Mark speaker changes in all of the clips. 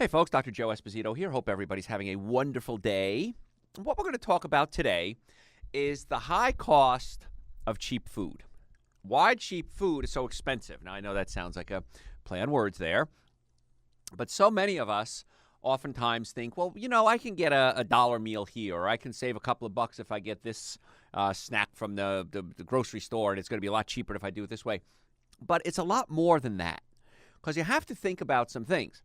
Speaker 1: Hey folks, Dr. Joe Esposito here. Hope everybody's having a wonderful day. What we're going to talk about today is the high cost of cheap food. Why cheap food is so expensive. Now, I know that sounds like a play on words there, but so many of us oftentimes think, well, I can get a dollar meal here, or I can save a couple of bucks if I get this snack from the grocery store, and it's going to be a lot cheaper if I do it this way. But it's a lot more than that, because you have to think about some things.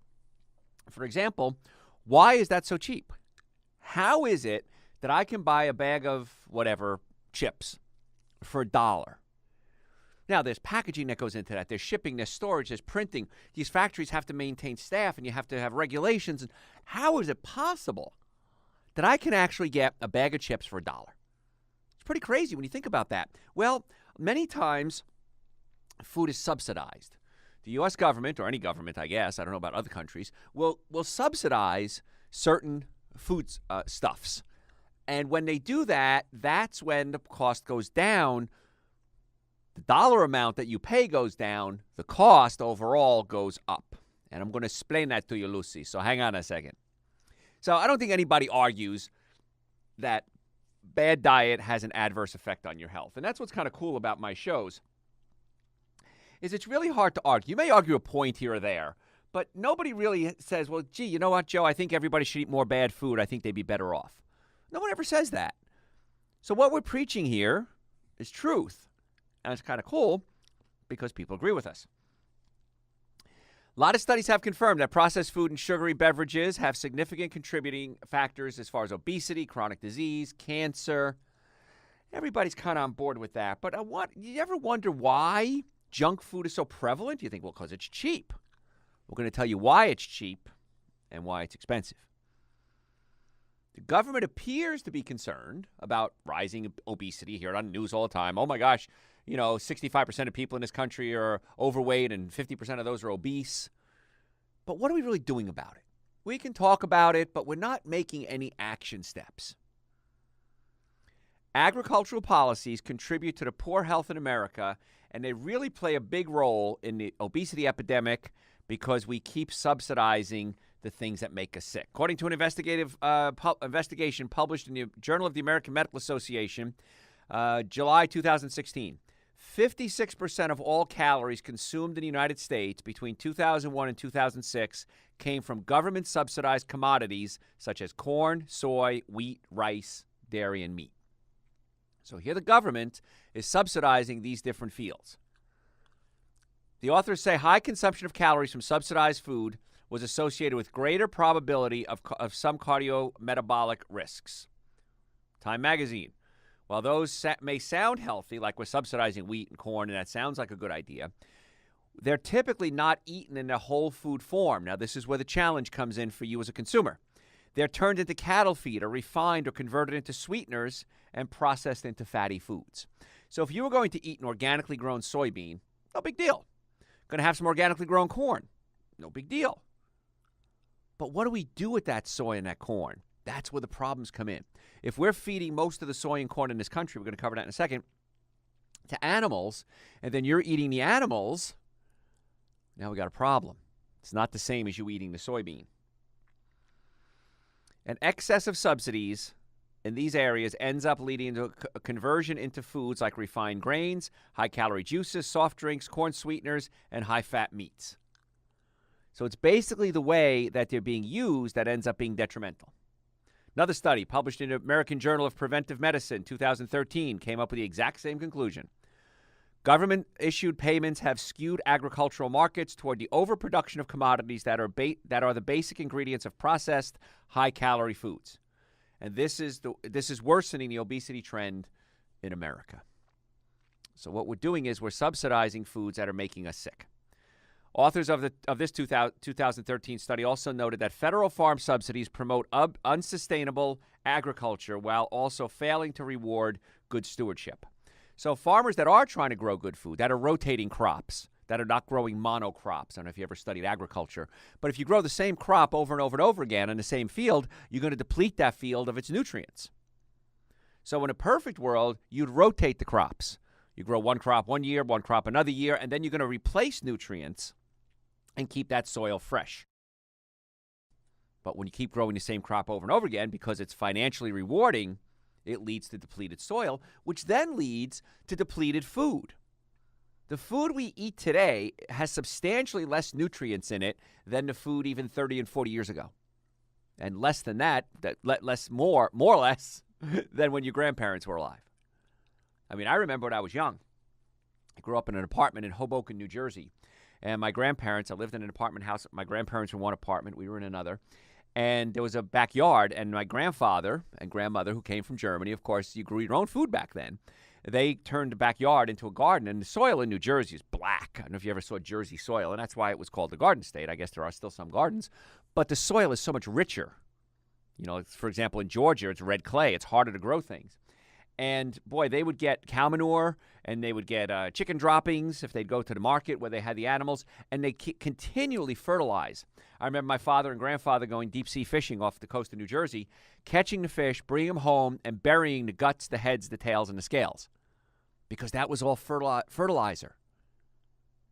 Speaker 1: For example, why is that so cheap? How is it that I can buy a bag of whatever, chips, for $1? Now, there's packaging that goes into that. There's shipping, there's storage, there's printing. These factories have to maintain staff, and you have to have regulations. And how is it possible that I can actually get a bag of chips for $1? It's pretty crazy when you think about that. Well, many times, food is subsidized. The U.S. government, or any government, I guess, I don't know about other countries, will subsidize certain food stuffs. And when they do that, that's when the cost goes down. The dollar amount that you pay goes down. The cost overall goes up. And I'm going to explain that to you, Lucy. So hang on a second. So I don't think anybody argues that bad diet has an adverse effect on your health. And that's what's kind of cool about my shows. Is it's really hard to argue. You may argue a point here or there, but nobody really says, well, gee, you know what, Joe? I think everybody should eat more bad food. I think they'd be better off. No one ever says that. So what we're preaching here is truth. And it's kind of cool because people agree with us. A lot of studies have confirmed that processed food and sugary beverages have significant contributing factors as far as obesity, chronic disease, cancer. Everybody's kind of on board with that. But you ever wonder why junk food is so prevalent? You think, well, because it's cheap. We're going to tell you why it's cheap and why it's expensive. The government appears to be concerned about rising obesity. You hear it on the news all the time. Oh my gosh, 65% of people in this country are overweight and 50% of those are obese. But what are we really doing about it? We can talk about it, but we're not making any action steps. Agricultural policies contribute to the poor health in America, and they really play a big role in the obesity epidemic because we keep subsidizing the things that make us sick. According to an investigation published in the Journal of the American Medical Association, July 2016, 56% of all calories consumed in the United States between 2001 and 2006 came from government-subsidized commodities such as corn, soy, wheat, rice, dairy, and meat. So here the government is subsidizing these different fields. The authors say high consumption of calories from subsidized food was associated with greater probability of some cardiometabolic risks. Time magazine. While those may sound healthy, like we're subsidizing wheat and corn, and that sounds like a good idea, they're typically not eaten in a whole food form. Now, this is where the challenge comes in for you as a consumer. They're turned into cattle feed or refined or converted into sweeteners and processed into fatty foods. So if you were going to eat an organically grown soybean, no big deal. Going to have some organically grown corn, no big deal. But what do we do with that soy and that corn? That's where the problems come in. If we're feeding most of the soy and corn in this country, we're going to cover that in a second, to animals, and then you're eating the animals, now we got a problem. It's not the same as you eating the soybean. And excess of subsidies in these areas ends up leading to a conversion into foods like refined grains, high-calorie juices, soft drinks, corn sweeteners, and high-fat meats. So it's basically the way that they're being used that ends up being detrimental. Another study published in the American Journal of Preventive Medicine, 2013, came up with the exact same conclusion. Government-issued payments have skewed agricultural markets toward the overproduction of commodities that are the basic ingredients of processed, high-calorie foods. And this is worsening the obesity trend in America. So what we're doing is we're subsidizing foods that are making us sick. Authors of this 2013 study also noted that federal farm subsidies promote unsustainable agriculture while also failing to reward good stewardship. So farmers that are trying to grow good food, that are rotating crops, that are not growing monocrops. I don't know if you ever studied agriculture, but if you grow the same crop over and over and over again in the same field, you're going to deplete that field of its nutrients. So in a perfect world, you'd rotate the crops. You grow one crop one year, one crop another year, and then you're going to replace nutrients and keep that soil fresh. But when you keep growing the same crop over and over again, because it's financially rewarding, it leads to depleted soil, which then leads to depleted food. The food we eat today has substantially less nutrients in it than the food even 30 and 40 years ago. And less than that, more or less, than when your grandparents were alive. I mean, I remember when I was young. I grew up in an apartment in Hoboken, New Jersey. And my grandparents, I lived in an apartment house. My grandparents were in one apartment. We were in another. And there was a backyard. And my grandfather and grandmother, who came from Germany, of course, you grew your own food back then. They turned the backyard into a garden. And the soil in New Jersey is black. I don't know if you ever saw Jersey soil. And that's why it was called the Garden State. I guess there are still some gardens. But the soil is so much richer. You know, for example, in Georgia, it's red clay. It's harder to grow things. And, boy, they would get cow manure, and they would get chicken droppings if they'd go to the market where they had the animals, and they continually fertilize. I remember my father and grandfather going deep-sea fishing off the coast of New Jersey, catching the fish, bringing them home, and burying the guts, the heads, the tails, and the scales, because that was all fertilizer.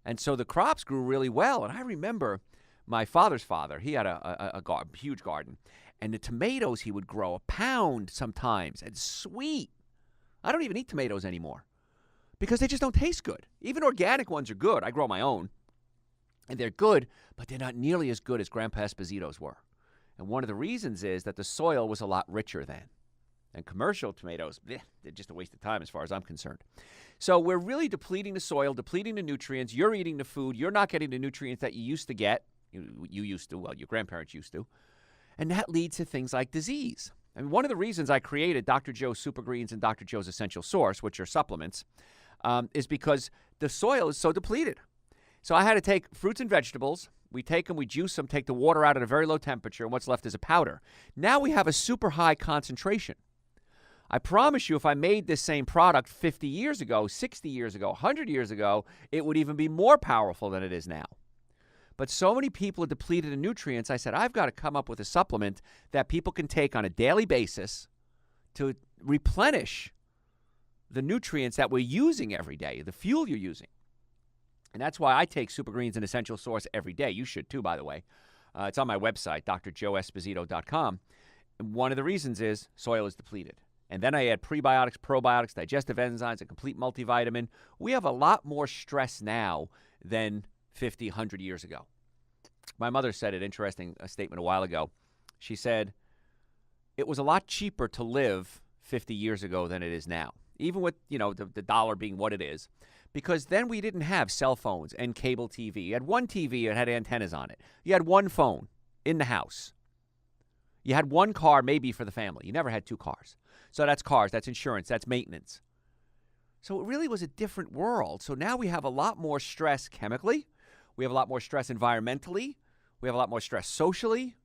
Speaker 1: And so the crops grew really well. And I remember my father's father, he had a huge garden, and the tomatoes he would grow, a pound sometimes, and sweet. I don't even eat tomatoes anymore because they just don't taste good. Even organic ones are good. I grow my own, and they're good, but they're not nearly as good as Grandpa Esposito's were. And one of the reasons is that the soil was a lot richer then. And commercial tomatoes, they're just a waste of time as far as I'm concerned. So we're really depleting the soil, depleting the nutrients. You're eating the food. You're not getting the nutrients that you used to get. You used to. Well, your grandparents used to. And that leads to things like disease. I mean, one of the reasons I created Dr. Joe's Super Greens and Dr. Joe's Essential Source, which are supplements, is because the soil is so depleted. So I had to take fruits and vegetables. We take them, we juice them, take the water out at a very low temperature, and what's left is a powder. Now we have a super high concentration. I promise you, if I made this same product 50 years ago, 60 years ago, 100 years ago, it would even be more powerful than it is now. But so many people are depleted in nutrients, I said, I've got to come up with a supplement that people can take on a daily basis to replenish the nutrients that we're using every day, the fuel you're using. And that's why I take Super Greens and Essential Source every day. You should too, by the way. It's on my website, drjoeesposito.com. And one of the reasons is soil is depleted. And then I add prebiotics, probiotics, digestive enzymes, a complete multivitamin. We have a lot more stress now than 50, 100 years ago. My mother said an interesting statement a while ago. She said, it was a lot cheaper to live 50 years ago than it is now, even with, the dollar being what it is, because then we didn't have cell phones and cable TV. You had one TV that had antennas on it. You had one phone in the house. You had one car maybe for the family. You never had two cars. So that's cars, that's insurance, that's maintenance. So it really was a different world. So now we have a lot more stress chemically. We have a lot more stress environmentally. We have a lot more stress socially.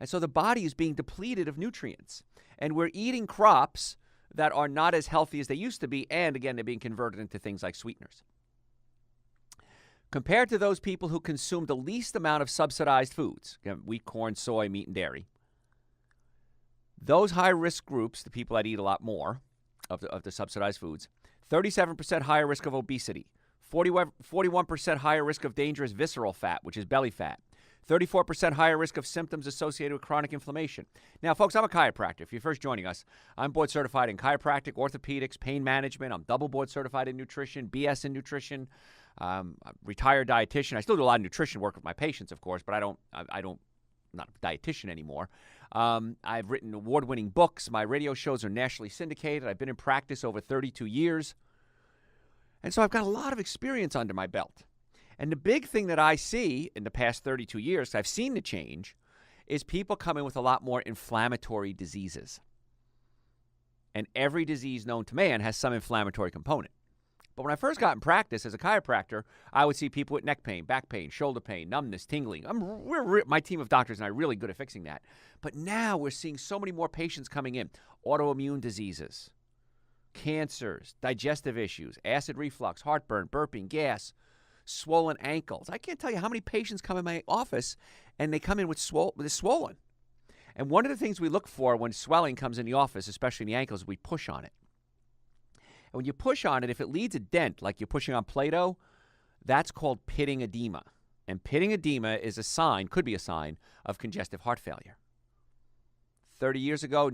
Speaker 1: And so the body is being depleted of nutrients. And we're eating crops that are not as healthy as they used to be. And again, they're being converted into things like sweeteners. Compared to those people who consume the least amount of subsidized foods, wheat, corn, soy, meat, and dairy, those high-risk groups, the people that eat a lot more of the subsidized foods, 37% higher risk of obesity, 41% higher risk of dangerous visceral fat, which is belly fat, 34% higher risk of symptoms associated with chronic inflammation. Now, folks, I'm a chiropractor. If you're first joining us, I'm board certified in chiropractic, orthopedics, pain management. I'm double board certified in nutrition, BS in nutrition. I'm a retired dietitian. I still do a lot of nutrition work with my patients, of course, but I'm not a dietitian anymore. I've written award-winning books. My radio shows are nationally syndicated. I've been in practice over 32 years. And so I've got a lot of experience under my belt. And the big thing that I see in the past 32 years, I've seen the change, is people coming with a lot more inflammatory diseases. And every disease known to man has some inflammatory component. But when I first got in practice as a chiropractor, I would see people with neck pain, back pain, shoulder pain, numbness, tingling. My team of doctors and I are really good at fixing that. But now we're seeing so many more patients coming in. Autoimmune diseases, cancers, digestive issues, acid reflux, heartburn, burping, gas, swollen ankles. I can't tell you how many patients come in my office and they come in with swollen. And one of the things we look for when swelling comes in the office, especially in the ankles, we push on it. And when you push on it, if it leaves a dent, like you're pushing on Play-Doh, that's called pitting edema. And pitting edema is a sign, could be a sign, of congestive heart failure. 30 years ago,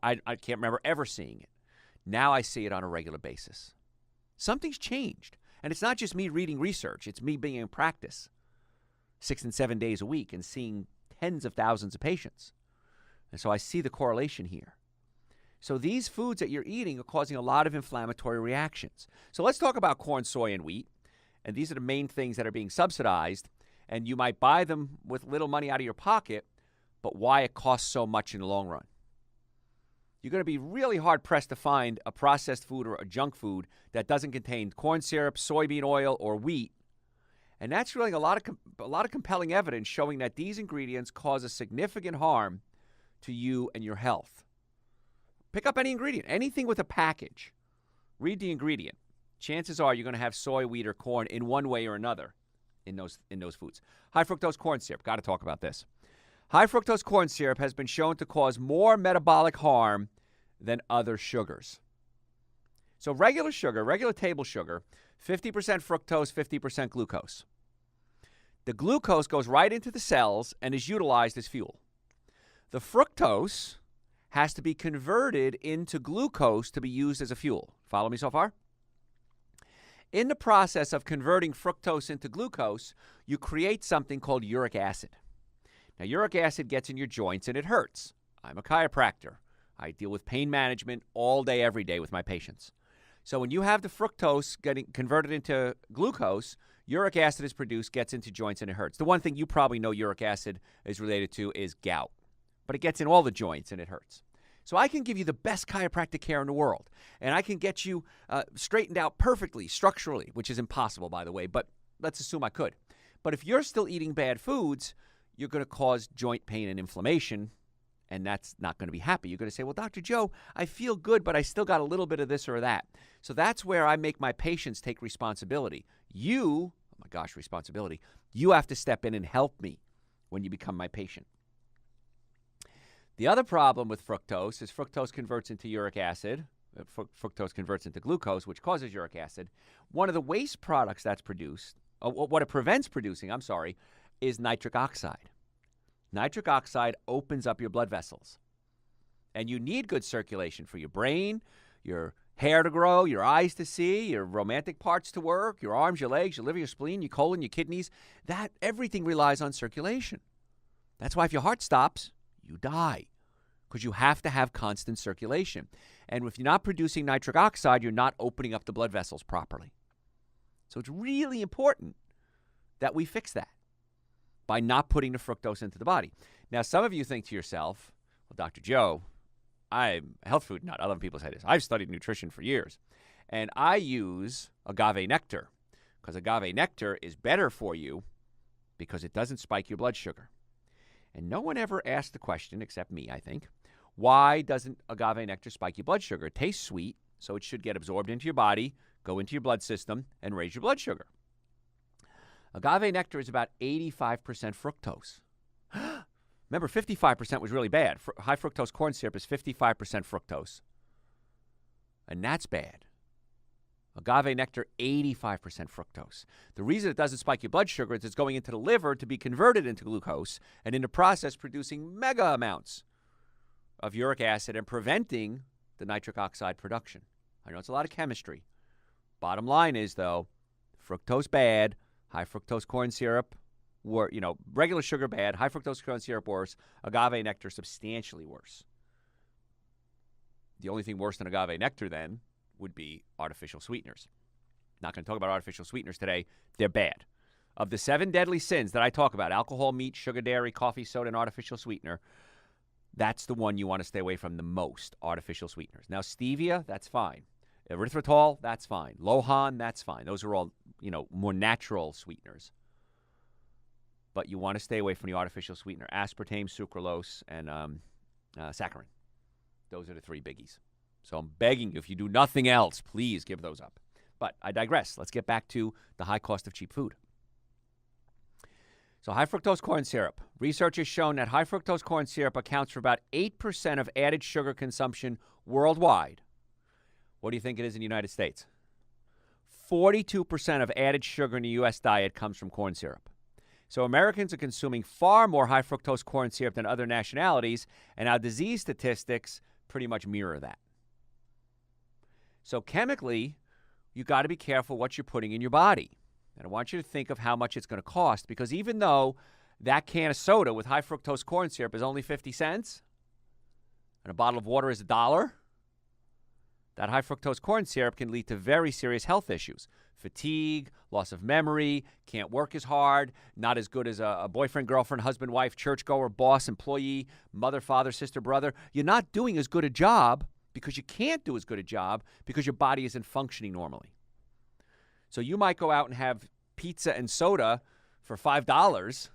Speaker 1: I can't remember ever seeing it. Now I see it on a regular basis. Something's changed. And it's not just me reading research. It's me being in practice 6 and 7 days a week and seeing tens of thousands of patients. And so I see the correlation here. So these foods that you're eating are causing a lot of inflammatory reactions. So let's talk about corn, soy, and wheat. And these are the main things that are being subsidized. And you might buy them with little money out of your pocket, but why it costs so much in the long run. You're going to be really hard-pressed to find a processed food or a junk food that doesn't contain corn syrup, soybean oil, or wheat. And that's really a lot of compelling evidence showing that these ingredients cause a significant harm to you and your health. Pick up any ingredient, anything with a package. Read the ingredient. Chances are you're going to have soy, wheat, or corn in one way or another in those foods. High fructose corn syrup. Got to talk about this. High fructose corn syrup has been shown to cause more metabolic harm than other sugars. So regular sugar, regular table sugar, 50% fructose, 50% glucose. The glucose goes right into the cells and is utilized as fuel. The fructose has to be converted into glucose to be used as a fuel. Follow me so far? In the process of converting fructose into glucose, you create something called uric acid. Now, uric acid gets in your joints and it hurts. I'm a chiropractor. I deal with pain management all day, every day with my patients. So when you have the fructose getting converted into glucose, uric acid is produced, gets into joints, and it hurts. The one thing you probably know uric acid is related to is gout. But it gets in all the joints and it hurts. So I can give you the best chiropractic care in the world. And I can get you straightened out perfectly, structurally, which is impossible, by the way, but let's assume I could. But if you're still eating bad foods, you're going to cause joint pain and inflammation, and that's not going to be happy. You're going to say, well, Dr. Joe, I feel good, but I still got a little bit of this or that. So that's where I make my patients take responsibility. Oh my gosh, responsibility. You have to step in and help me when you become my patient. The other problem with fructose is fructose converts into uric acid. Fructose converts into glucose, which causes uric acid. One of the waste products that's produced, what it prevents producing, is nitric oxide. Nitric oxide opens up your blood vessels. And you need good circulation for your brain, your hair to grow, your eyes to see, your romantic parts to work, your arms, your legs, your liver, your spleen, your colon, your kidneys. That everything relies on circulation. That's why if your heart stops, you die, because you have to have constant circulation. And if you're not producing nitric oxide, you're not opening up the blood vessels properly. So it's really important that we fix that by not putting the fructose into the body. Now, some of you think to yourself, well, Dr. Joe, I'm a health food nut. I love when people say this. I've studied nutrition for years, and I use agave nectar because agave nectar is better for you because it doesn't spike your blood sugar. And no one ever asked the question, except me, I think, why doesn't agave nectar spike your blood sugar? It tastes sweet, so it should get absorbed into your body, go into your blood system, and raise your blood sugar. Agave nectar is about 85% fructose. Remember, 55% was really bad. High fructose corn syrup is 55% fructose. And that's bad. Agave nectar, 85% fructose. The reason it doesn't spike your blood sugar is it's going into the liver to be converted into glucose, and in the process producing mega amounts of uric acid and preventing the nitric oxide production. I know it's a lot of chemistry. Bottom line is, though, fructose bad, high fructose corn syrup, regular sugar bad, high fructose corn syrup worse, agave nectar substantially worse. The only thing worse than agave nectar, then, would be artificial sweeteners. Not going to talk about artificial sweeteners today. They're bad. Of the 7 deadly sins that I talk about, alcohol, meat, sugar, dairy, coffee, soda, and artificial sweetener, that's the one you want to stay away from the most, artificial sweeteners. Now, stevia, that's fine. Erythritol, that's fine. Lohan, that's fine. Those are all, more natural sweeteners. But you want to stay away from the artificial sweetener, aspartame, sucralose, and saccharin. Those are the 3 biggies. So I'm begging you, if you do nothing else, please give those up. But I digress. Let's get back to the high cost of cheap food. So high fructose corn syrup. Research has shown that high fructose corn syrup accounts for about 8% of added sugar consumption worldwide. What do you think it is in the United States? 42% of added sugar in the U.S. diet comes from corn syrup. So Americans are consuming far more high fructose corn syrup than other nationalities, and our disease statistics pretty much mirror that. So chemically, you got to be careful what you're putting in your body. And I want you to think of how much it's going to cost, because even though that can of soda with high fructose corn syrup is only 50 cents and a bottle of water is $1, that high fructose corn syrup can lead to very serious health issues. Fatigue, loss of memory, can't work as hard, not as good as a boyfriend, girlfriend, husband, wife, churchgoer, boss, employee, mother, father, sister, brother. You're not doing as good a job because you can't do as good a job because your body isn't functioning normally. So you might go out and have pizza and soda for $5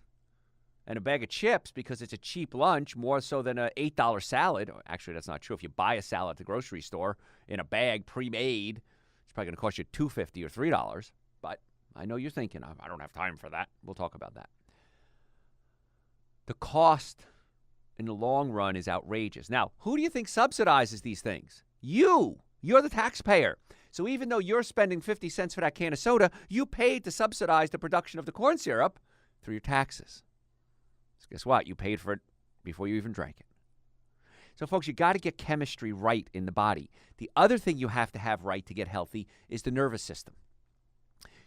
Speaker 1: and a bag of chips because it's a cheap lunch, more so than an $8 salad. Actually, that's not true. If you buy a salad at the grocery store in a bag pre-made, it's probably going to cost you $2.50 or $3. But I know you're thinking, I don't have time for that. We'll talk about that. The cost in the long run is outrageous. Now, who do you think subsidizes these things? You. You're the taxpayer. So even though you're spending 50 cents for that can of soda, you paid to subsidize the production of the corn syrup through your taxes. So guess what? You paid for it before you even drank it. So, folks, you got to get chemistry right in the body. The other thing you have to have right to get healthy is the nervous system.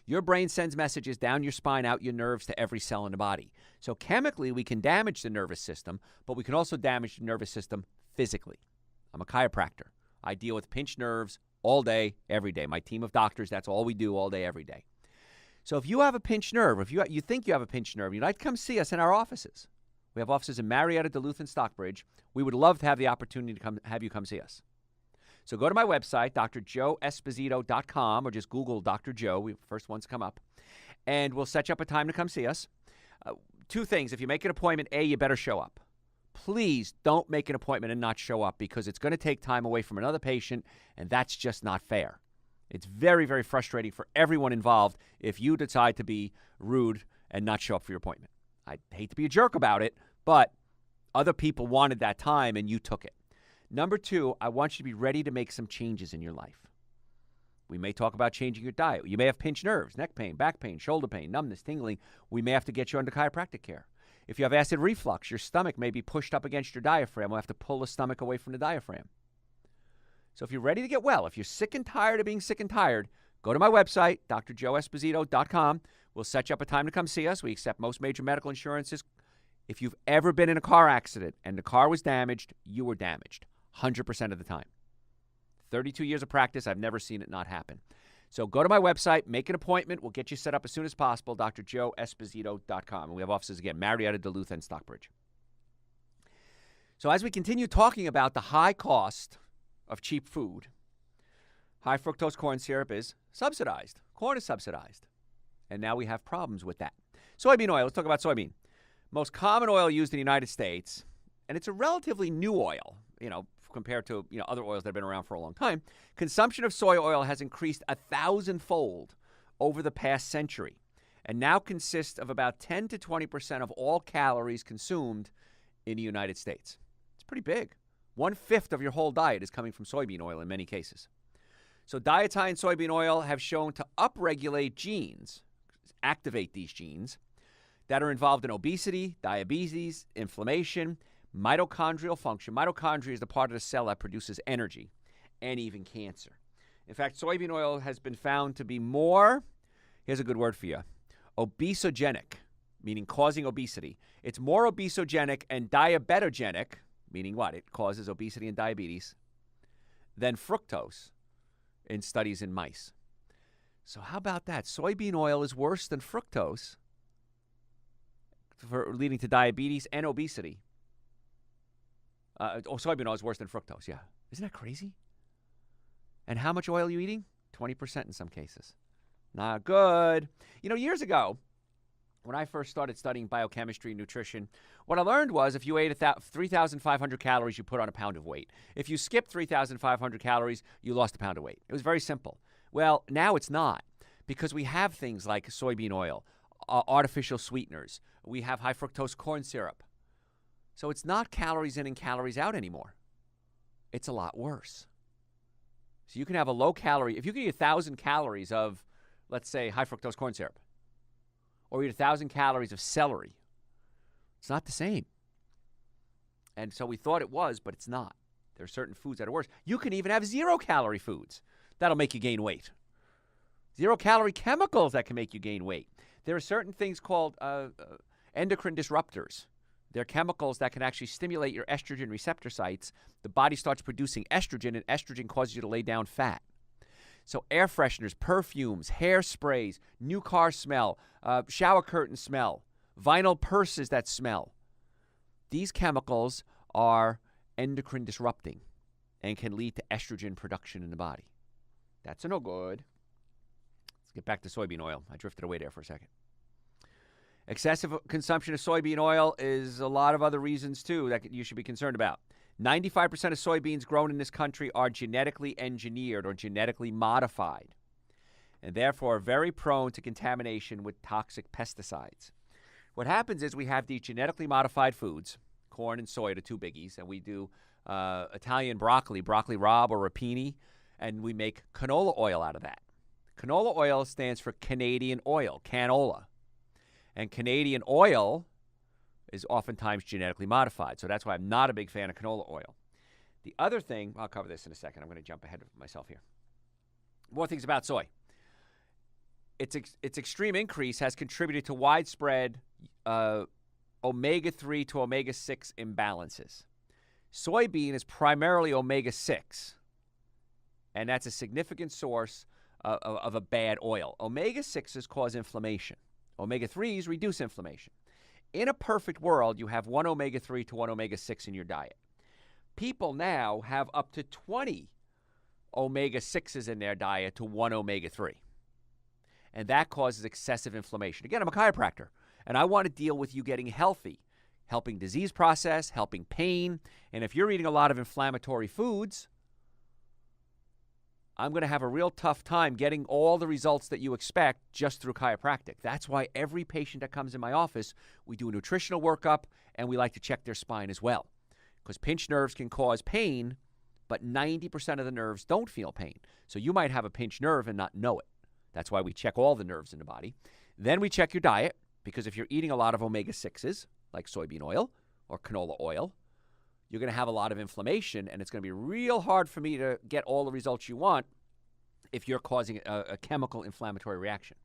Speaker 1: Your brain sends messages down your spine, out your nerves to every cell in the body. So chemically, we can damage the nervous system, but we can also damage the nervous system physically. I'm a chiropractor. I deal with pinched nerves all day, every day. My team of doctors, that's all we do all day, every day. So if you have a pinched nerve, if you think you have a pinched nerve, you'd like to come see us in our offices. We have offices in Marietta, Duluth, and Stockbridge. We would love to have the opportunity to have you come see us. So go to my website, drjoeesposito.com, or just Google Dr. Joe. First ones come up. And we'll set you up a time to come see us. Two things. If you make an appointment, A, you better show up. Please don't make an appointment and not show up, because it's going to take time away from another patient, and that's just not fair. It's very, very frustrating for everyone involved if you decide to be rude and not show up for your appointment. I hate to be a jerk about it, but other people wanted that time and you took it. Number two, I want you to be ready to make some changes in your life. We may talk about changing your diet. You may have pinched nerves, neck pain, back pain, shoulder pain, numbness, tingling. We may have to get you under chiropractic care. If you have acid reflux, your stomach may be pushed up against your diaphragm. We'll have to pull the stomach away from the diaphragm. So if you're ready to get well, if you're sick and tired of being sick and tired, go to my website, drjoeesposito.com. We'll set you up a time to come see us. We accept most major medical insurances. If you've ever been in a car accident and the car was damaged, you were damaged 100% of the time. 32 years of practice, I've never seen it not happen. So go to my website, make an appointment. We'll get you set up as soon as possible, drjoeesposito.com. And we have offices again, Marietta, Duluth, and Stockbridge. So as we continue talking about the high cost of cheap food, high fructose corn syrup is subsidized. Corn is subsidized. And now we have problems with that. Soybean oil, let's talk about soybean. Most common oil used in the United States, and it's a relatively new oil, compared to other oils that have been around for a long time. Consumption of soy oil has increased 1,000-fold over the past century, and now consists of about 10 to 20% of all calories consumed in the United States. It's pretty big. 1/5 of your whole diet is coming from soybean oil in many cases. So dietine and soybean oil have shown to upregulate genes, activate these genes, that are involved in obesity, diabetes, inflammation, mitochondrial function. Mitochondria is the part of the cell that produces energy, and even cancer. In fact, soybean oil has been found to be more, here's a good word for you, obesogenic, meaning causing obesity. It's more obesogenic and diabetogenic, meaning what? It causes obesity and diabetes, than fructose in studies in mice. So how about that? Soybean oil is worse than fructose for leading to diabetes and obesity. Soybean oil is worse than fructose, yeah. Isn't that crazy? And how much oil are you eating? 20% in some cases. Not good. Years ago, when I first started studying biochemistry and nutrition, what I learned was if you ate 3,500 calories, you put on a pound of weight. If you skipped 3,500 calories, you lost a pound of weight. It was very simple. Well, now it's not, because we have things like soybean oil, artificial sweeteners. We have high fructose corn syrup. So it's not calories in and calories out anymore. It's a lot worse. So you can have a low calorie, if you can eat 1,000 calories of, let's say, high fructose corn syrup, or eat 1,000 calories of celery. It's not the same. And so we thought it was, but it's not. There are certain foods that are worse. You can even have 0-calorie foods. That'll make you gain weight. 0-calorie chemicals that can make you gain weight. There are certain things called endocrine disruptors. They're chemicals that can actually stimulate your estrogen receptor sites. The body starts producing estrogen, and estrogen causes you to lay down fat. So air fresheners, perfumes, hairsprays, new car smell, shower curtain smell, vinyl purses that smell. These chemicals are endocrine disrupting and can lead to estrogen production in the body. That's a no good. Let's get back to soybean oil. I drifted away there for a second. Excessive consumption of soybean oil is a lot of other reasons, too, that you should be concerned about. 95% of soybeans grown in this country are genetically engineered or genetically modified, and therefore are very prone to contamination with toxic pesticides. What happens is we have these genetically modified foods, corn and soy, the two biggies, and we do Italian broccoli rabe or rapini, and we make canola oil out of that. Canola oil stands for Canadian oil, canola. And Canadian oil is oftentimes genetically modified. So that's why I'm not a big fan of canola oil. The other thing, I'll cover this in a second. I'm going to jump ahead of myself here. More things about soy. Its extreme increase has contributed to widespread omega-3 to omega-6 imbalances. Soybean is primarily omega-6, and that's a significant source of a bad oil. Omega-6s cause inflammation. Omega-3s reduce inflammation. In a perfect world, you have one omega-3 to one omega-6 in your diet. People now have up to 20 omega-6s in their diet to one omega-3. And that causes excessive inflammation. Again, I'm a chiropractor, and I want to deal with you getting healthy, helping disease process, helping pain. And if you're eating a lot of inflammatory foods, I'm going to have a real tough time getting all the results that you expect just through chiropractic. That's why every patient that comes in my office, we do a nutritional workup, and we like to check their spine as well. Because pinched nerves can cause pain, but 90% of the nerves don't feel pain. So you might have a pinched nerve and not know it. That's why we check all the nerves in the body. Then we check your diet, because if you're eating a lot of omega-6s, like soybean oil or canola oil, you're going to have a lot of inflammation, and it's going to be real hard for me to get all the results you want if you're causing a chemical inflammatory reaction.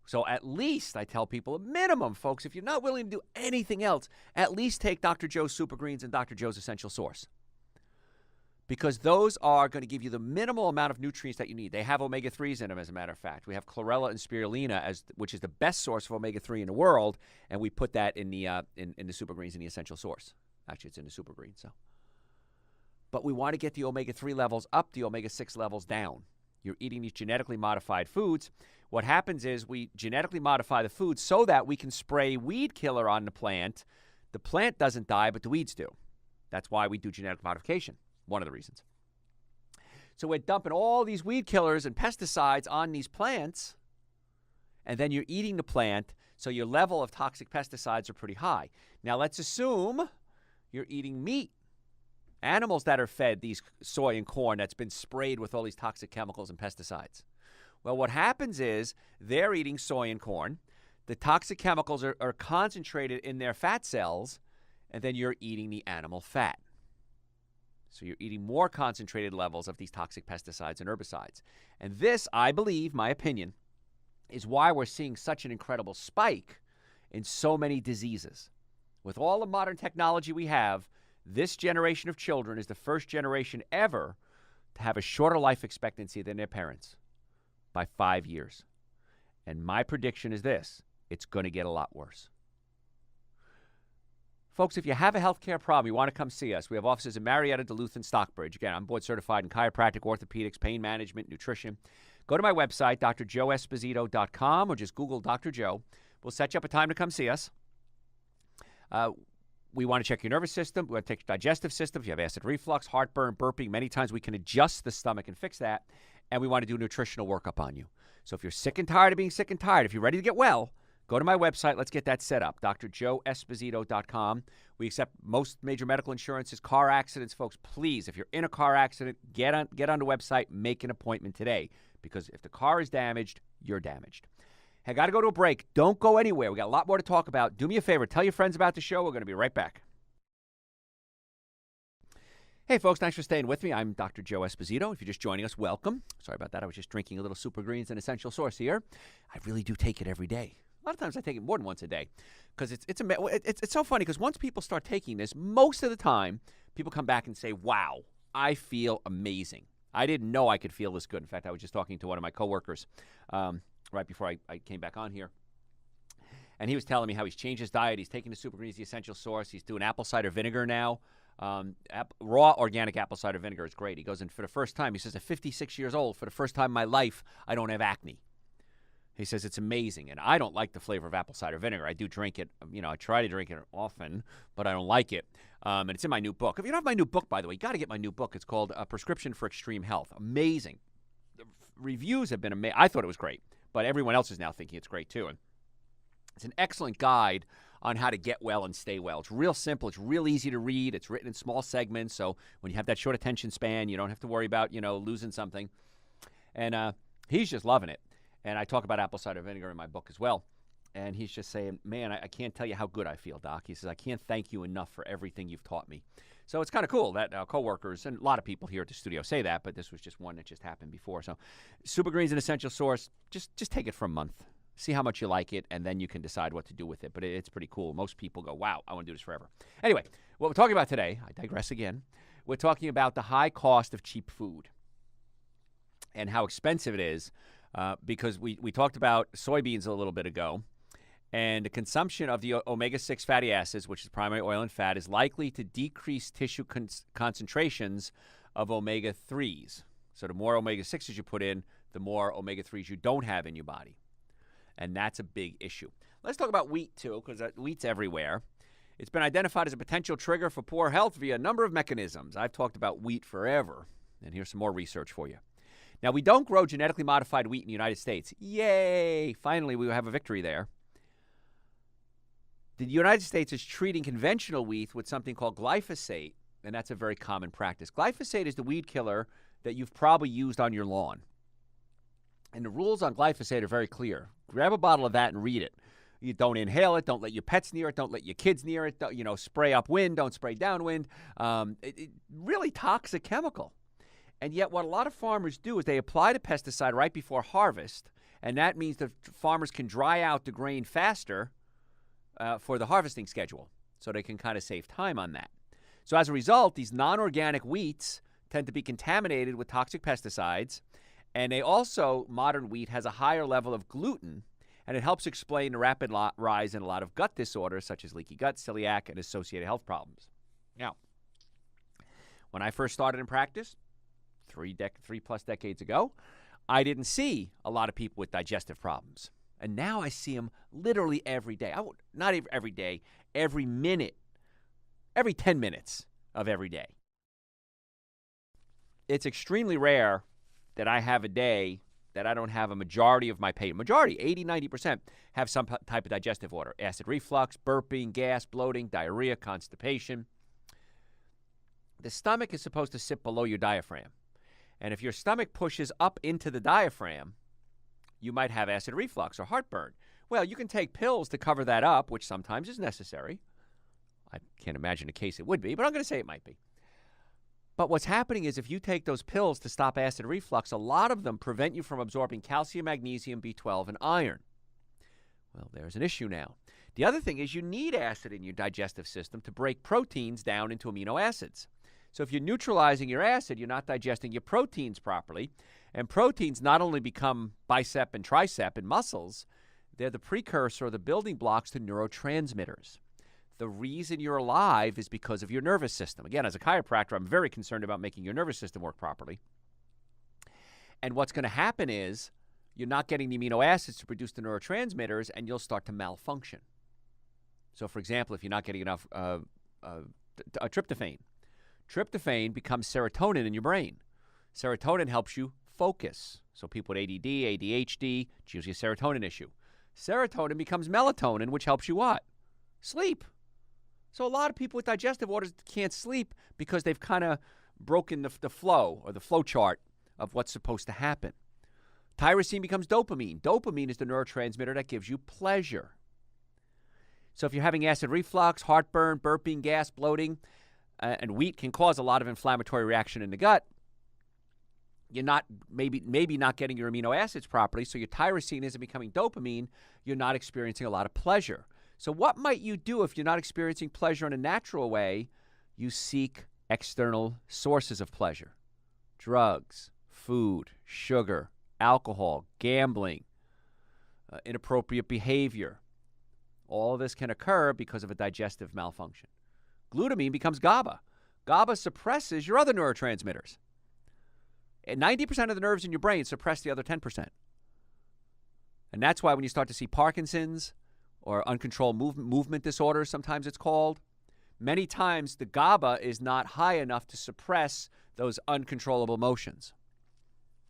Speaker 1: So at least, I tell people, a minimum, folks, if you're not willing to do anything else, at least take Dr. Joe's Super Greens and Dr. Joe's Essential Source. Because those are going to give you the minimal amount of nutrients that you need. They have omega-3s in them, as a matter of fact. We have chlorella and spirulina, which is the best source of omega-3 in the world, and we put that in the Super Greens and the Essential Source. Actually, it's in the Super Green. But we want to get the omega-3 levels up, the omega-6 levels down. You're eating these genetically modified foods. What happens is we genetically modify the food so that we can spray weed killer on the plant. The plant doesn't die, but the weeds do. That's why we do genetic modification, one of the reasons. So we're dumping all these weed killers and pesticides on these plants, and then you're eating the plant, so your level of toxic pesticides are pretty high. Now let's assume you're eating meat. Animals that are fed these soy and corn that's been sprayed with all these toxic chemicals and pesticides. Well, what happens is they're eating soy and corn. The toxic chemicals are concentrated in their fat cells, and then you're eating the animal fat. So you're eating more concentrated levels of these toxic pesticides and herbicides. And this, I believe, my opinion, is why we're seeing such an incredible spike in so many diseases. With all the modern technology we have, this generation of children is the first generation ever to have a shorter life expectancy than their parents by 5 years. And my prediction is this: it's going to get a lot worse. Folks, if you have a healthcare problem, you want to come see us. We have offices in Marietta, Duluth, and Stockbridge. Again, I'm board certified in chiropractic, orthopedics, pain management, nutrition. Go to my website, drjoeesposito.com, or just Google Dr. Joe. We'll set you up a time to come see us. We want to check your nervous system. We want to check your digestive system. If you have acid reflux, heartburn, burping, many times we can adjust the stomach and fix that. And we want to do a nutritional workup on you. So if you're sick and tired of being sick and tired, if you're ready to get well, go to my website. Let's get that set up, drjoeesposito.com. We accept most major medical insurances, car accidents. Folks, please, if you're in a car accident, get on the website, make an appointment today. Because if the car is damaged, you're damaged. Hey, got to go to a break. Don't go anywhere. We got a lot more to talk about. Do me a favor. Tell your friends about the show. We're going to be right back. Hey, folks. Thanks for staying with me. I'm Dr. Joe Esposito. If you're just joining us, welcome. Sorry about that. I was just drinking a little Super Greens and Essential Source here. I really do take it every day. A lot of times I take it more than once a day because it's so funny because once people start taking this, most of the time people come back and say, wow, I feel amazing. I didn't know I could feel this good. In fact, I was just talking to one of my coworkers right before I came back on here. And he was telling me how he's changed his diet. He's taking the Super Greens, the Essential Source. He's doing apple cider vinegar now. Raw organic apple cider vinegar is great. He goes in for the first time. He says, at 56 years old, for the first time in my life, I don't have acne. He says it's amazing. And I don't like the flavor of apple cider vinegar. I do drink it. I try to drink it often, but I don't like it. And it's in my new book. If you don't have my new book, by the way, you got to get my new book. It's called A Prescription for Extreme Health. Amazing. The reviews have been amazing. I thought it was great, but everyone else is now thinking it's great too. And it's an excellent guide on how to get well and stay well. It's real simple. It's real easy to read. It's written in small segments. So when you have that short attention span, you don't have to worry about, losing something. And he's just loving it. And I talk about apple cider vinegar in my book as well. And he's just saying, man, I can't tell you how good I feel, Doc. He says, I can't thank you enough for everything you've taught me. So it's kind of cool that coworkers, and a lot of people here at the studio say that, but this was just one that just happened before. So Super Greens and Essential Source, just take it for a month. See how much you like it, and then you can decide what to do with it. But it's pretty cool. Most people go, wow, I want to do this forever. Anyway, what we're talking about today, I digress again, we're talking about the high cost of cheap food and how expensive it is. Because we talked about soybeans a little bit ago, and the consumption of the omega-6 fatty acids, which is primary oil and fat, is likely to decrease tissue concentrations of omega-3s. So the more omega-6s you put in, the more omega-3s you don't have in your body. And that's a big issue. Let's talk about wheat, too, because wheat's everywhere. It's been identified as a potential trigger for poor health via a number of mechanisms. I've talked about wheat forever, and here's some more research for you. Now, we don't grow genetically modified wheat in the United States. Yay! Finally, we have a victory there. The United States is treating conventional wheat with something called glyphosate, and that's a very common practice. Glyphosate is the weed killer that you've probably used on your lawn. And the rules on glyphosate are very clear. Grab a bottle of that and read it. You don't inhale it. Don't let your pets near it. Don't let your kids near it. Spray upwind. Don't spray downwind. Really toxic chemical. And yet what a lot of farmers do is they apply the pesticide right before harvest, and that means the farmers can dry out the grain faster for the harvesting schedule, so they can kind of save time on that. So as a result, these non-organic wheats tend to be contaminated with toxic pesticides, and modern wheat has a higher level of gluten, and it helps explain the rapid rise in a lot of gut disorders such as leaky gut, celiac, and associated health problems. Now, when I first started in practice, 3+ decades ago, I didn't see a lot of people with digestive problems. And now I see them literally every day. Not every day, every minute, every 10 minutes of every day. It's extremely rare that I have a day that I don't have a majority of my patient. Majority, 80-90%, have some type of digestive order. Acid reflux, burping, gas, bloating, diarrhea, constipation. The stomach is supposed to sit below your diaphragm. And if your stomach pushes up into the diaphragm, you might have acid reflux or heartburn. Well, you can take pills to cover that up, which sometimes is necessary. I can't imagine a case it would be, but I'm going to say it might be. But what's happening is if you take those pills to stop acid reflux, a lot of them prevent you from absorbing calcium, magnesium, B12, and iron. Well, there's an issue now. The other thing is you need acid in your digestive system to break proteins down into amino acids. So if you're neutralizing your acid, you're not digesting your proteins properly. And proteins not only become bicep and tricep in muscles, they're the precursor or the building blocks to neurotransmitters. The reason you're alive is because of your nervous system. Again, as a chiropractor, I'm very concerned about making your nervous system work properly. And what's going to happen is you're not getting the amino acids to produce the neurotransmitters, and you'll start to malfunction. So, for example, if you're not getting enough tryptophan, tryptophan becomes serotonin in your brain. Serotonin helps you focus. So people with ADD, ADHD, it's usually a serotonin issue. Serotonin becomes melatonin, which helps you what? Sleep. So a lot of people with digestive orders can't sleep because they've kind of broken the flow or the flow chart of what's supposed to happen. Tyrosine becomes dopamine. Dopamine is the neurotransmitter that gives you pleasure. So if you're having acid reflux, heartburn, burping, gas, bloating, and wheat can cause a lot of inflammatory reaction in the gut, you're not maybe not getting your amino acids properly, so your tyrosine isn't becoming dopamine, you're not experiencing a lot of pleasure. So what might you do if you're not experiencing pleasure in a natural way? You seek external sources of pleasure. Drugs, food, sugar, alcohol, gambling, inappropriate behavior. All of this can occur because of a digestive malfunction. Glutamine becomes GABA. GABA suppresses your other neurotransmitters. And 90% of the nerves in your brain suppress the other 10%. And that's why when you start to see Parkinson's or uncontrolled movement disorders, sometimes it's called, many times the GABA is not high enough to suppress those uncontrollable motions.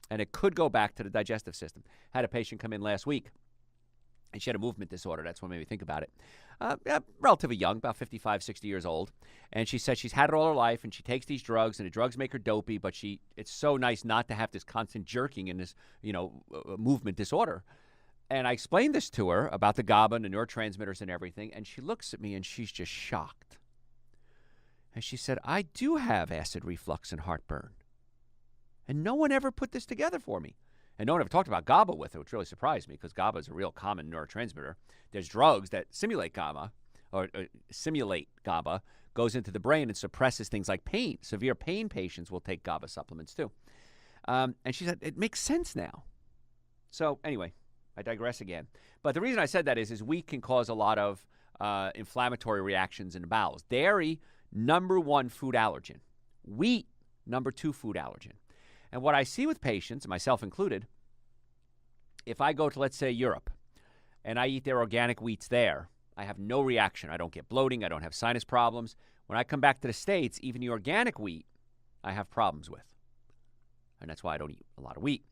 Speaker 1: And it could go back to the digestive system. Had a patient come in last week, and she had a movement disorder. That's what made me think about it. Relatively young, about 55, 60 years old. And she said she's had it all her life, and she takes these drugs, and the drugs make her dopey, but it's so nice not to have this constant jerking and this, movement disorder. And I explained this to her about the GABA and the neurotransmitters and everything, and she looks at me, and she's just shocked. And she said, I do have acid reflux and heartburn. And no one ever put this together for me. And no one ever talked about GABA with her, which really surprised me because GABA is a real common neurotransmitter. There's drugs that simulate GABA, goes into the brain and suppresses things like pain. Severe pain patients will take GABA supplements too. And she said, it makes sense now. So anyway, I digress again. But the reason I said that is wheat can cause a lot of inflammatory reactions in the bowels. Dairy, number one food allergen. Wheat, number two food allergen. And what I see with patients, myself included, if I go to, let's say, Europe, and I eat their organic wheats there, I have no reaction. I don't get bloating. I don't have sinus problems. When I come back to the States, even the organic wheat, I have problems with. And that's why I don't eat a lot of wheat.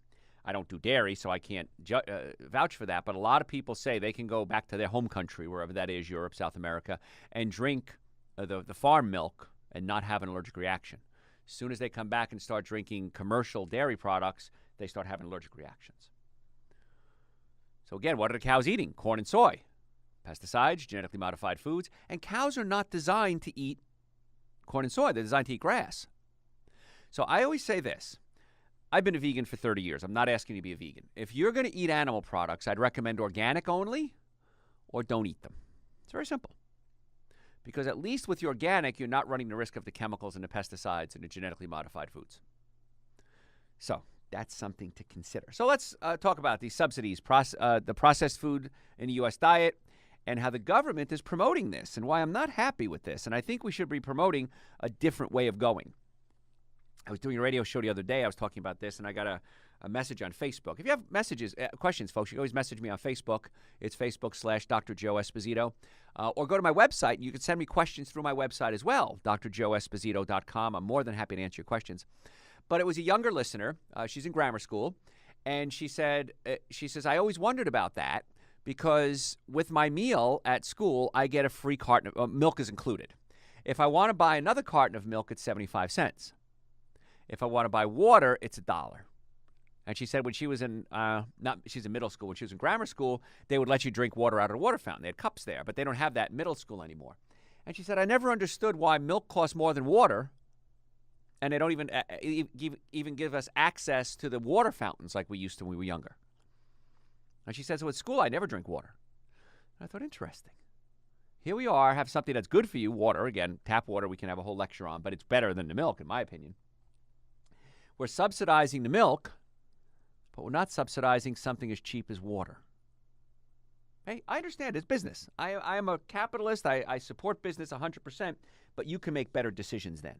Speaker 1: I don't do dairy, so I can't vouch for that. But a lot of people say they can go back to their home country, wherever that is, Europe, South America, and drink the farm milk and not have an allergic reaction. As soon as they come back and start drinking commercial dairy products, they start having allergic reactions. So again, what are the cows eating? Corn and soy, pesticides, genetically modified foods. And cows are not designed to eat corn and soy. They're designed to eat grass. So I always say this. I've been a vegan for 30 years. I'm not asking you to be a vegan. If you're going to eat animal products, I'd recommend organic only or don't eat them. It's very simple. Because at least with the organic, you're not running the risk of the chemicals and the pesticides and the genetically modified foods. So that's something to consider. So let's talk about these subsidies, the processed food in the U.S. diet, and how the government is promoting this and why I'm not happy with this. And I think we should be promoting a different way of going. I was doing a radio show the other day. I was talking about this, and I got a message on Facebook. If you have questions, folks, you can always message me on Facebook. It's Facebook.com/Dr. Joe Esposito. Or go to my website, and you can send me questions through my website as well, drjoeesposito.com. I'm more than happy to answer your questions. But it was a younger listener. She's in grammar school, and she says, I always wondered about that because with my meal at school, I get a free carton of milk is included. If I want to buy another carton of milk, it's 75 cents. If I want to buy water, it's $1. And she said when she was she's in middle school. When she was in grammar school, they would let you drink water out of the water fountain. They had cups there, but they don't have that in middle school anymore. And she said, I never understood why milk costs more than water, and they don't even give us access to the water fountains like we used to when we were younger. And she said, so at school, I never drink water. And I thought, interesting. Here we are, have something that's good for you, water. Again, tap water we can have a whole lecture on, but it's better than the milk, in my opinion. We're subsidizing the milk, but we're not subsidizing something as cheap as water. Hey, I understand it's business. I am a capitalist. I support business 100%, but you can make better decisions then.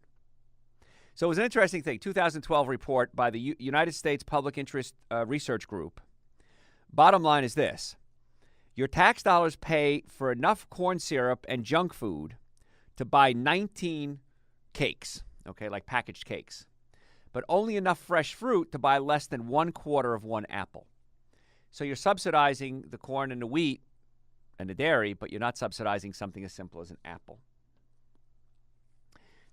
Speaker 1: So it was an interesting thing. 2012 report by the United States Public Interest Research Group. Bottom line is this. Your tax dollars pay for enough corn syrup and junk food to buy 19 cakes, okay, like packaged cakes, but only enough fresh fruit to buy less than 1/4 of one apple. So you're subsidizing the corn and the wheat and the dairy, but you're not subsidizing something as simple as an apple.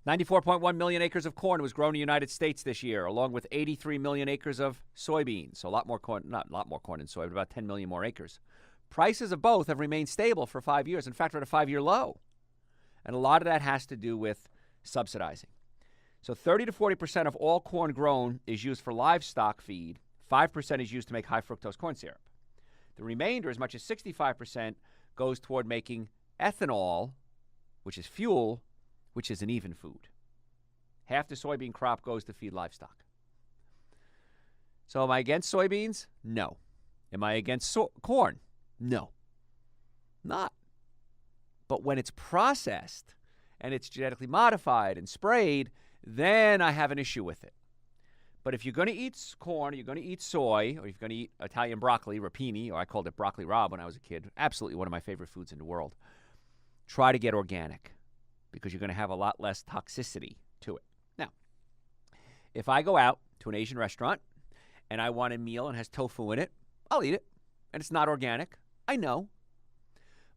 Speaker 1: 94.1 million acres of corn was grown in the United States this year, along with 83 million acres of soybeans. So a lot more corn, not a lot more corn and soy, but about 10 million more acres. Prices of both have remained stable for 5 years. In fact, we're at a 5-year low. And a lot of that has to do with subsidizing. So 30 to 40% of all corn grown is used for livestock feed. 5% is used to make high fructose corn syrup. The remainder, as much as 65%, goes toward making ethanol, which is fuel, which is an even food. Half the soybean crop goes to feed livestock. So am I against soybeans? No. Am I against corn? No. Not. But when it's processed and it's genetically modified and sprayed, then I have an issue with it. But if you're going to eat corn, or you're going to eat soy, or you're going to eat Italian broccoli, rapini, or I called it broccoli rabe when I was a kid, absolutely one of my favorite foods in the world, try to get organic because you're going to have a lot less toxicity to it. Now, if I go out to an Asian restaurant and I want a meal and has tofu in it, I'll eat it. And it's not organic. I know.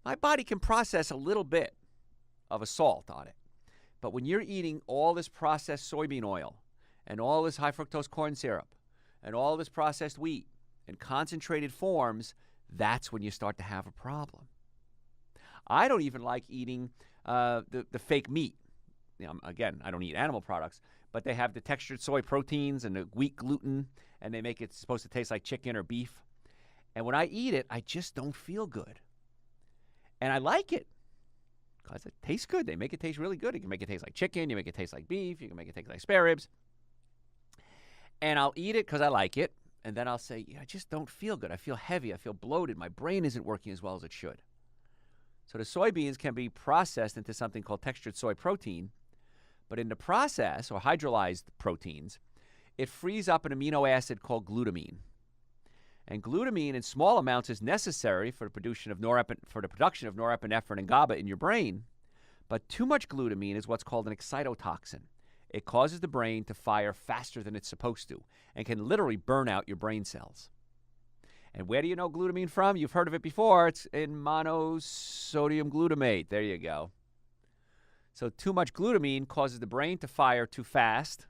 Speaker 1: My body can process a little bit of a salt on it. But when you're eating all this processed soybean oil and all this high fructose corn syrup and all this processed wheat in concentrated forms, that's when you start to have a problem. I don't even like eating the fake meat. You know, again, I don't eat animal products, but they have the textured soy proteins and the wheat gluten, and they make it supposed to taste like chicken or beef. And when I eat it, I just don't feel good. And I like it because it tastes good. They make it taste really good. You can make it taste like chicken. You make it taste like beef. You can make it taste like spare ribs. And I'll eat it because I like it. And then I'll say, I just don't feel good. I feel heavy. I feel bloated. My brain isn't working as well as it should. So the soybeans can be processed into something called textured soy protein. But in the process, or hydrolyzed proteins, it frees up an amino acid called glutamine. And glutamine in small amounts is necessary for the production of norepinephrine and GABA in your brain. But too much glutamine is what's called an excitotoxin. It causes the brain to fire faster than it's supposed to and can literally burn out your brain cells. And where do you know glutamine from? You've heard of it before. It's in monosodium glutamate. There you go. So too much glutamine causes the brain to fire too fast,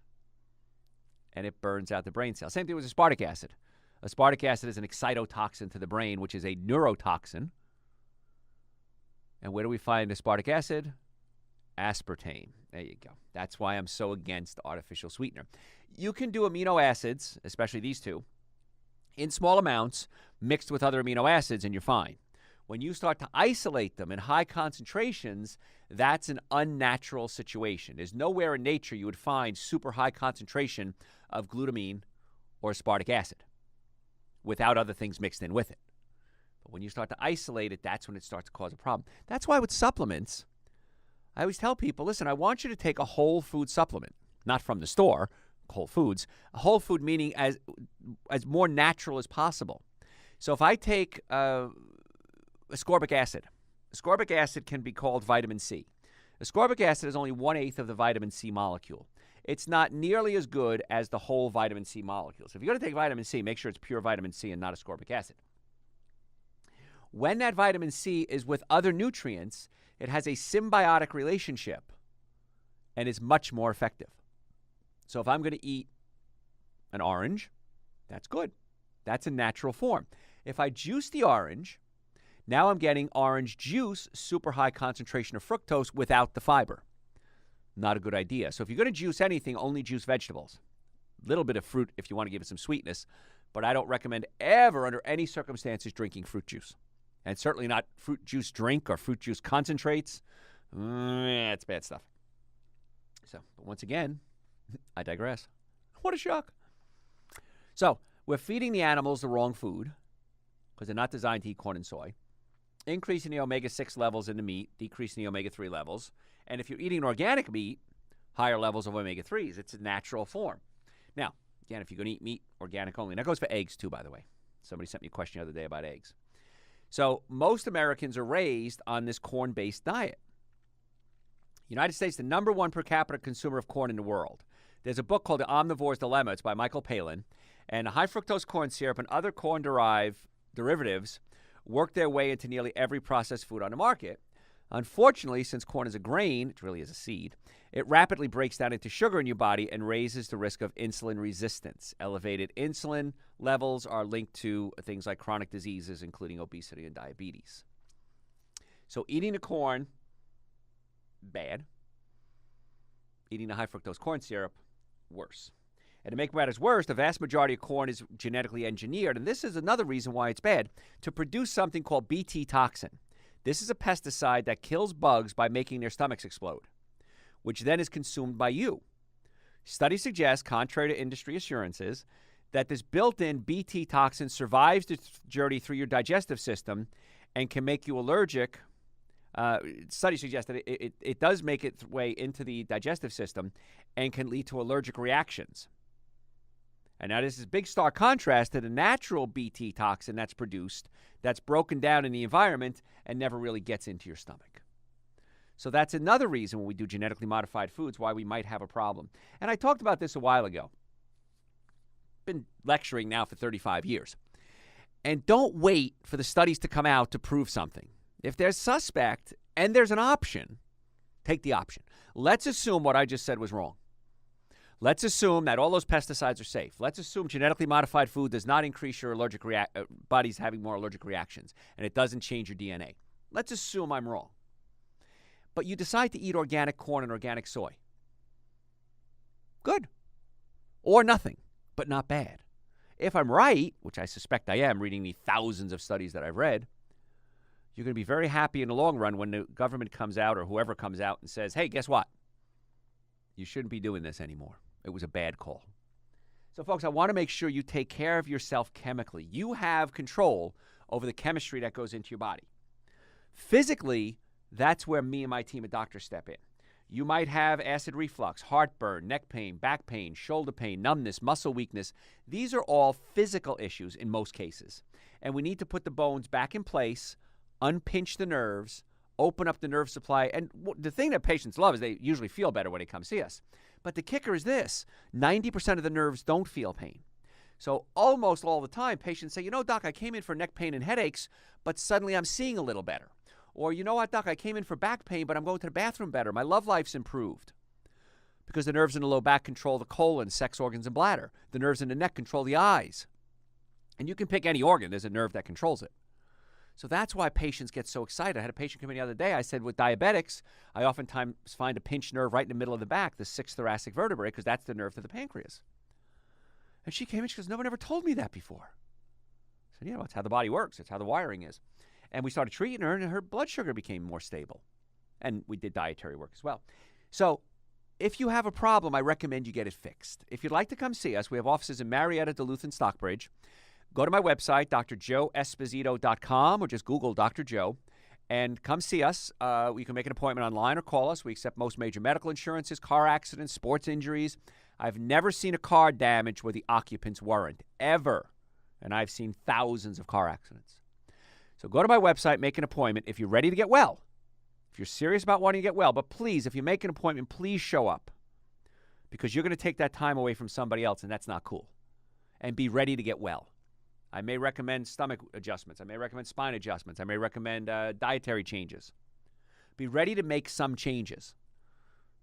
Speaker 1: and it burns out the brain cells. Same thing with aspartic acid. Aspartic acid is an excitotoxin to the brain, which is a neurotoxin. And where do we find aspartic acid? Aspartame. There you go. That's why I'm so against artificial sweetener. You can do amino acids, especially these two, in small amounts mixed with other amino acids, and you're fine. When you start to isolate them in high concentrations, that's an unnatural situation. There's nowhere in nature you would find super high concentration of glutamine or aspartic acid without other things mixed in with it. But when you start to isolate it, that's when it starts to cause a problem. That's why with supplements, I always tell people, listen, I want you to take a whole food supplement, not from the store, Whole Foods, a whole food meaning as more natural as possible. So if I take ascorbic acid can be called vitamin C. Ascorbic acid is only 1/8 of the vitamin C molecule. It's not nearly as good as the whole vitamin C molecule. So if you're going to take vitamin C, make sure it's pure vitamin C and not ascorbic acid. When that vitamin C is with other nutrients, it has a symbiotic relationship and is much more effective. So if I'm going to eat an orange, that's good. That's a natural form. If I juice the orange, now I'm getting orange juice, super high concentration of fructose without the fiber. Not a good idea. So if you're going to juice anything, only juice vegetables. A little bit of fruit if you want to give it some sweetness, but I don't recommend ever under any circumstances drinking fruit juice. And certainly not fruit juice drink or fruit juice concentrates. It's bad stuff. So, but once again, I digress. What a shock. So, we're feeding the animals the wrong food because they're not designed to eat corn and soy. Increasing the omega-6 levels in the meat, decreasing the omega-3 levels. And if you're eating organic meat, higher levels of omega-3s. It's a natural form. Now, again, if you're going to eat meat, organic only. That goes for eggs, too, by the way. Somebody sent me a question the other day about eggs. So most Americans are raised on this corn-based diet. United States, the number one per capita consumer of corn in the world. There's a book called The Omnivore's Dilemma. It's by Michael Palin. And high fructose corn syrup and other corn derivatives work their way into nearly every processed food on the market. Unfortunately, since corn is a grain, it really is a seed, it rapidly breaks down into sugar in your body and raises the risk of insulin resistance. Elevated insulin levels are linked to things like chronic diseases, including obesity and diabetes. So eating the corn, bad. Eating the high fructose corn syrup, worse. And to make matters worse, the vast majority of corn is genetically engineered, and this is another reason why it's bad, to produce something called Bt toxin. This is a pesticide that kills bugs by making their stomachs explode, which then is consumed by you. Studies suggest, contrary to industry assurances, that this built-in Bt toxin survives the journey through your digestive system and can make you allergic. Studies suggest that it does make its way into the digestive system and can lead to allergic reactions. And now this is big stark contrast to the natural Bt toxin that's produced, that's broken down in the environment and never really gets into your stomach. So that's another reason when we do genetically modified foods why we might have a problem. And I talked about this a while ago. Been lecturing now for 35 years. And don't wait for the studies to come out to prove something. If there's suspect and there's an option, take the option. Let's assume what I just said was wrong. Let's assume that all those pesticides are safe. Let's assume genetically modified food does not increase your body's having more allergic reactions, and it doesn't change your DNA. Let's assume I'm wrong. But you decide to eat organic corn and organic soy. Good. Or nothing, but not bad. If I'm right, which I suspect I am, reading the thousands of studies that I've read, you're going to be very happy in the long run when the government comes out or whoever comes out and says, hey, guess what? You shouldn't be doing this anymore. It was a bad call. So, folks, I want to make sure you take care of yourself chemically. You have control over the chemistry that goes into your body. Physically, that's where me and my team of doctors step in. You might have acid reflux, heartburn, neck pain, back pain, shoulder pain, numbness, muscle weakness. These are all physical issues in most cases. And we need to put the bones back in place, unpinch the nerves, open up the nerve supply. And the thing that patients love is they usually feel better when they come see us. But the kicker is this: 90% of the nerves don't feel pain. So almost all the time, patients say, you know, doc, I came in for neck pain and headaches, but suddenly I'm seeing a little better. Or, you know what, doc, I came in for back pain, but I'm going to the bathroom better. My love life's improved. Because the nerves in the low back control the colon, sex organs, and bladder. The nerves in the neck control the eyes. And you can pick any organ. There's a nerve that controls it. So that's why patients get so excited. I had a patient come in the other day. I said, with diabetics, I oftentimes find a pinched nerve right in the middle of the back, the sixth thoracic vertebrae, because that's the nerve to the pancreas. And she came in, she goes, no one ever told me that before. I said, yeah, well, that's how the body works. That's how the wiring is. And we started treating her, and her blood sugar became more stable. And we did dietary work as well. So if you have a problem, I recommend you get it fixed. If you'd like to come see us, we have offices in Marietta, Duluth, and Stockbridge. Go to my website, drjoeesposito.com, or just Google Dr. Joe, and come see us. You can make an appointment online or call us. We accept most major medical insurances, car accidents, sports injuries. I've never seen a car damaged where the occupants weren't, ever. And I've seen thousands of car accidents. So go to my website, make an appointment if you're ready to get well. If you're serious about wanting to get well, but please, if you make an appointment, please show up. Because you're going to take that time away from somebody else, and that's not cool. And be ready to get well. I may recommend stomach adjustments. I may recommend spine adjustments. I may recommend dietary changes. Be ready to make some changes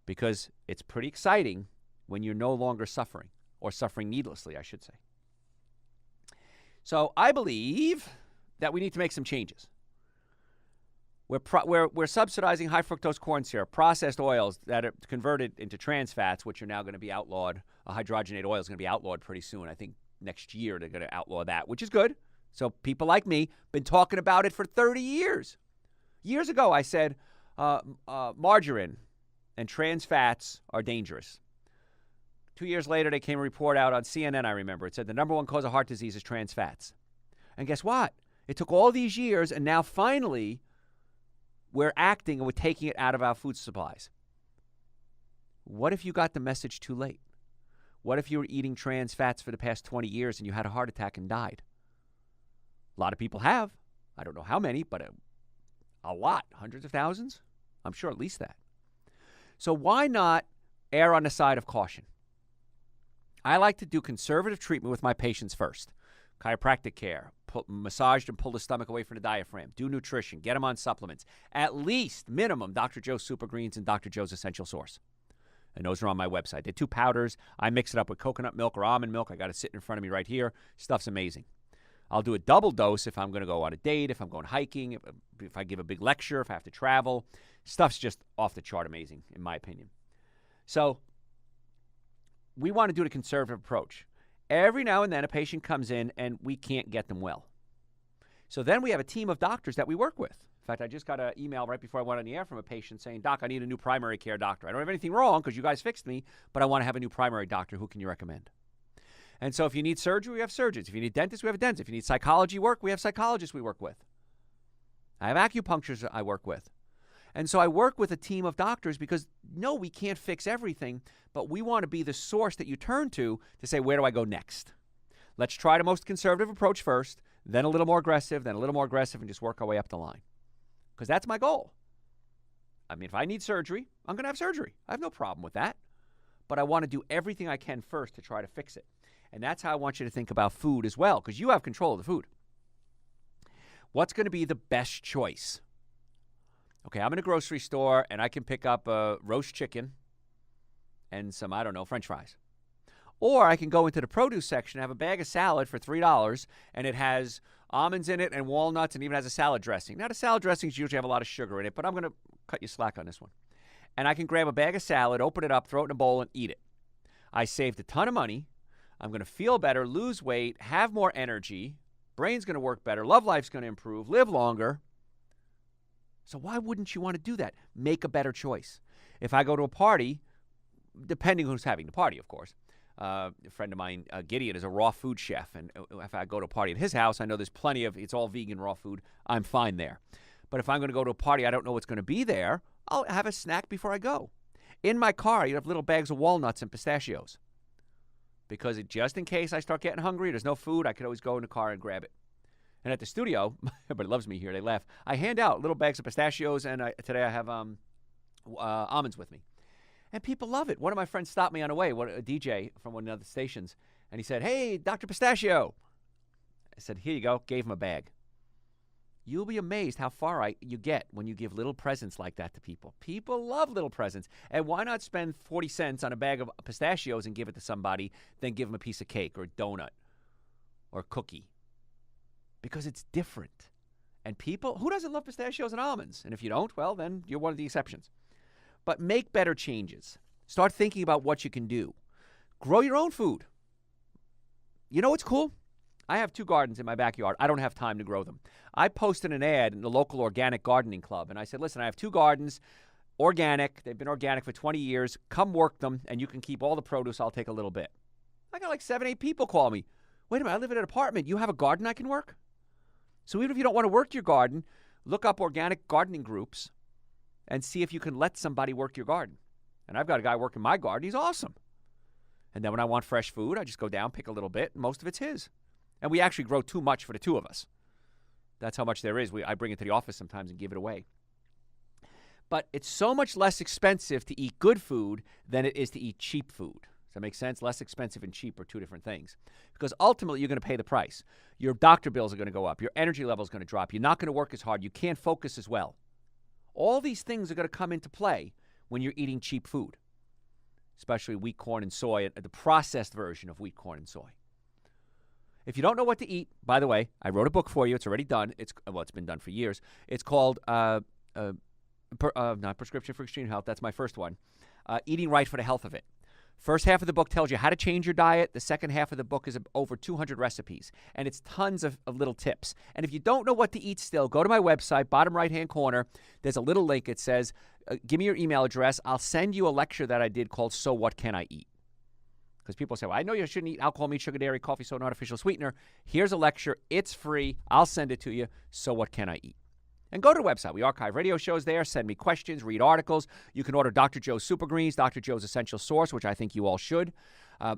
Speaker 1: because it's pretty exciting when you're no longer suffering, or suffering needlessly, I should say. So I believe that we need to make some changes. We're subsidizing high fructose corn syrup, processed oils that are converted into trans fats, which are now going to be outlawed. A hydrogenated oil is going to be outlawed pretty soon. I think next year they're going to outlaw that, which is good. So people like me been talking about it for 30 years. Years ago, I said margarine and trans fats are dangerous. 2 years later, they came a report out on CNN, I remember. It said the number one cause of heart disease is trans fats. And guess what? It took all these years, and now finally we're acting and we're taking it out of our food supplies. What if you got the message too late? What if you were eating trans fats for the past 20 years and you had a heart attack and died? A lot of people have. I don't know how many, but a lot. Hundreds of thousands? I'm sure at least that. So why not err on the side of caution? I like to do conservative treatment with my patients first. Chiropractic care, massage and pull the stomach away from the diaphragm. Do nutrition. Get them on supplements. At least, minimum, Dr. Joe's Super Greens and Dr. Joe's Essential Source. And those are on my website. They're 2 powders. I mix it up with coconut milk or almond milk. I got it sitting in front of me right here. Stuff's amazing. I'll do a double dose if I'm going to go on a date, if I'm going hiking, if I give a big lecture, if I have to travel. Stuff's just off the chart amazing, in my opinion. So we want to do the conservative approach. Every now and then a patient comes in and we can't get them well. So then we have a team of doctors that we work with. In fact, I just got an email right before I went on the air from a patient saying, Doc, I need a new primary care doctor. I don't have anything wrong because you guys fixed me, but I want to have a new primary doctor. Who can you recommend? And so if you need surgery, we have surgeons. If you need dentists, we have a dentist. If you need psychology work, we have psychologists we work with. I have acupuncturists I work with. And so I work with a team of doctors because, no, we can't fix everything, but we want to be the source that you turn to say, where do I go next? Let's try the most conservative approach first, then a little more aggressive, then a little more aggressive, and just work our way up the line. Because that's my goal. I mean, if I need surgery, I'm going to have surgery. I have no problem with that. But I want to do everything I can first to try to fix it. And that's how I want you to think about food as well, because you have control of the food. What's going to be the best choice? Okay, I'm in a grocery store, and I can pick up a roast chicken and some, French fries. Or I can go into the produce section and have a bag of salad for $3, and it has almonds in it and walnuts and even has a salad dressing. Now, the salad dressings usually have a lot of sugar in it, but I'm going to cut you slack on this one. And I can grab a bag of salad, open it up, throw it in a bowl, and eat it. I saved a ton of money. I'm going to feel better, lose weight, have more energy. Brain's going to work better. Love life's going to improve, live longer. So why wouldn't you want to do that? Make a better choice. If I go to a party, depending who's having the party, of course. A friend of mine, Gideon, is a raw food chef. And if I go to a party at his house, I know there's plenty of, it's all vegan raw food. I'm fine there. But if I'm going to go to a party, I don't know what's going to be there, I'll have a snack before I go. In my car, you have little bags of walnuts and pistachios. Because just in case I start getting hungry, there's no food, I could always go in the car and grab it. And at the studio, everybody loves me here, they laugh, I hand out little bags of pistachios, and today I have almonds with me. And people love it. One of my friends stopped me on the way, a DJ from one of the stations, and he said, hey, Dr. Pistachio. I said, here you go, gave him a bag. You'll be amazed how far you get when you give little presents like that to people. People love little presents. And why not spend 40 cents on a bag of pistachios and give it to somebody, then give them a piece of cake or a donut or a cookie? Because it's different. And people, who doesn't love pistachios and almonds? And if you don't, well, then you're one of the exceptions. But make better changes. Start thinking about what you can do. Grow your own food. You know what's cool? I have 2 gardens in my backyard. I don't have time to grow them. I posted an ad in the local organic gardening club, and I said, listen, I have 2 gardens, organic. They've been organic for 20 years. Come work them, and you can keep all the produce. I'll take a little bit. I got like 7, 8 people call me. Wait a minute, I live in an apartment. You have a garden I can work? So even if you don't want to work your garden, look up organic gardening groups and see if you can let somebody work your garden. And I've got a guy working my garden. He's awesome. And then when I want fresh food, I just go down, pick a little bit, and most of it's his. And we actually grow too much for the 2 of us. That's how much there is. I bring it to the office sometimes and give it away. But it's so much less expensive to eat good food than it is to eat cheap food. Does that make sense? Less expensive and cheap are 2 different things. Because ultimately, you're going to pay the price. Your doctor bills are going to go up. Your energy level is going to drop. You're not going to work as hard. You can't focus as well. All these things are going to come into play when you're eating cheap food, especially wheat, corn, and soy, the processed version of wheat, corn, and soy. If you don't know what to eat, by the way, I wrote a book for you. It's already done. It's been done for years. It's called not Prescription for Extreme Health. That's my first one. Eating Right for the Health of It. First half of the book tells you how to change your diet. The second half of the book is over 200 recipes, and it's tons of little tips. And if you don't know what to eat still, go to my website, bottom right-hand corner. There's a little link. It says, give me your email address. I'll send you a lecture that I did called So What Can I Eat? Because people say, well, I know you shouldn't eat alcohol, meat, sugar, dairy, coffee, soda, and artificial sweetener. Here's a lecture. It's free. I'll send it to you. So what can I eat? And go to the website. We archive radio shows there. Send me questions. Read articles. You can order Dr. Joe's Super Greens, Dr. Joe's Essential Source, which I think you all should.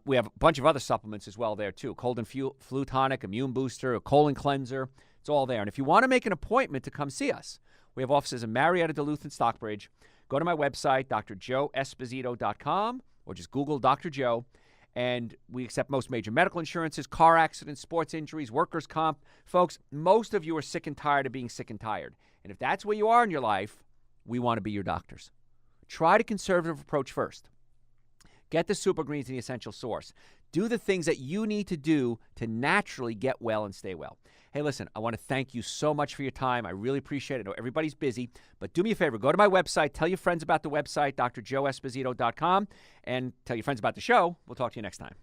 Speaker 1: We have a bunch of other supplements as well there, too. Cold and flu tonic, immune booster, a colon cleanser. It's all there. And if you want to make an appointment to come see us, we have offices in Marietta, Duluth, and Stockbridge. Go to my website, drjoeesposito.com, or just Google Dr. Joe. And we accept most major medical insurances, car accidents, sports injuries, workers' comp. Folks, most of you are sick and tired of being sick and tired. And if that's where you are in your life, we want to be your doctors. Try the conservative approach first. Get the Super Greens and the Essential Source. Do the things that you need to do to naturally get well and stay well. Hey, listen, I want to thank you so much for your time. I really appreciate it. I know everybody's busy, but do me a favor. Go to my website. Tell your friends about the website, drjoeesposito.com, and tell your friends about the show. We'll talk to you next time.